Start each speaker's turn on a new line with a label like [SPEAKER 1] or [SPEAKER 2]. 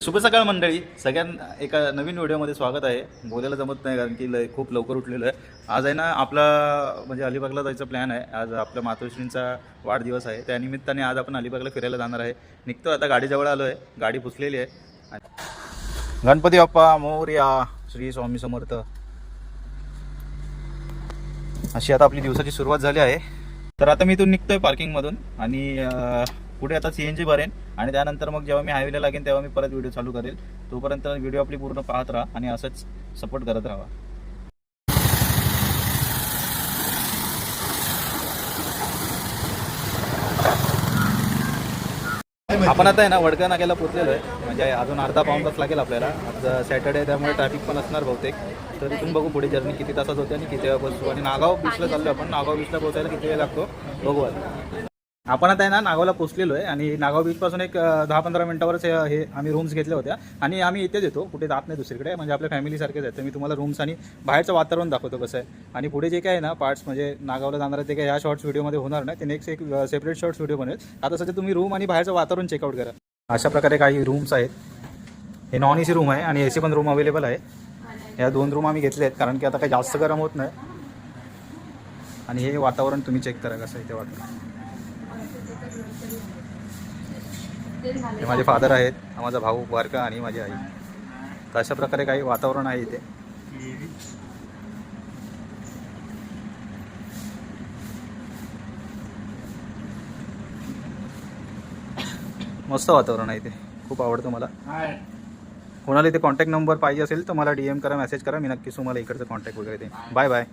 [SPEAKER 1] शुभ सकाळ मंडळी, सगळ्यांना एका नवीन व्हिडिओमध्ये स्वागत आहे. बोलायला जमत नाही कारण की खूप लवकर उठलेलो आहे. आज आहे ना आपला म्हणजे अलिबागला जायचा प्लॅन आहे. आज आपल्या मातोश्रींचा वाढदिवस आहे. त्यानिमित्ताने आज आपण अलिबागला फिरायला जाणार आहे. निघतो आता, गाडीजवळ आलो आहे, गाडी पुसलेली आहे. गणपती बाप्पा मोरया, श्री स्वामी समर्थ. अशी आता आपली दिवसाची सुरुवात झाली आहे. तर आता मी इथून निघतोय पार्किंगमधून आणि पुढे आता CNG भरेन आणि त्यानंतर मग जेव्हा मी हायवेला लागेन तेव्हा मी परत व्हिडिओ चालू करेल. तोपर्यंत व्हिडिओ आपली पूर्ण पाहत राहा आणि असंच सपोर्ट करत राहा. आपण आता आहे ना वडगाव नाक्याला पोहोचलेलो आहे. म्हणजे अजून अर्धा पाऊण तास लागेल आपल्याला. आज सॅटर्डे त्यामुळे ट्रॅफिक पण असणार बहुतेक. तर इथून बघू पुढे जर्नी किती तासात होते आणि किती वेळ बसतो. आणि नागाव बीचला चाललो आपण. नागाव बीचला पोहोचायला किती वेळ लागतो बघू. आपण आता आहे ना नागावला पोहोचलेलो आहे आणि नागाव बीचपासून एक 10-15 मिनिटावरच हे आम्ही रूम्स घेतल्या होत्या आणि आम्ही इथेच येतो, कुठे जात नाही दुसरीकडे. म्हणजे आपल्या फॅमिलीसारखेच आहे. तर मी तुम्हाला रूम्स आणि बाहेरचं वातावरण दाखवतो कसं आहे. आणि पुढे जे काय आहे ना पार्ट्स म्हणजे नागावला जाणार आहे ते काय ह्या शॉर्ट्स व्हिडिओमध्ये होणार नाही. ते नेक्स्ट एक सेपरेट शॉर्ट्स व्हिडिओ बनेल. आता सध्या तुम्ही रूम आणि बाहेरचं वातावरण चेकआउट करा. अशा प्रकारे काही रूम्स आहेत. हे नॉन AC रूम आहे आणि AC पण रूम अवेलेबल आहे. या 2 रूम आम्ही घेतले आहेत कारण की आता काही जास्त गरम होत नाही. आणि हे वातावरण तुम्ही चेक करा कसं आहे ते वातावरण. हे माझे फादर आहेत, हा माझा भाऊ बारका आणि माझी आई. तर अशा प्रकारे काही वातावरण आहे इथे. मस्त वातावरण आहे इथे, खूप आवडतं मला. कोणाला इथे कॉन्टॅक्ट नंबर पाहिजे असेल तर मला DM करा, मेसेज करा. मी नक्कीच तुम्हाला इकडचं कॉन्टॅक्ट वगैरे देईन. Bye bye.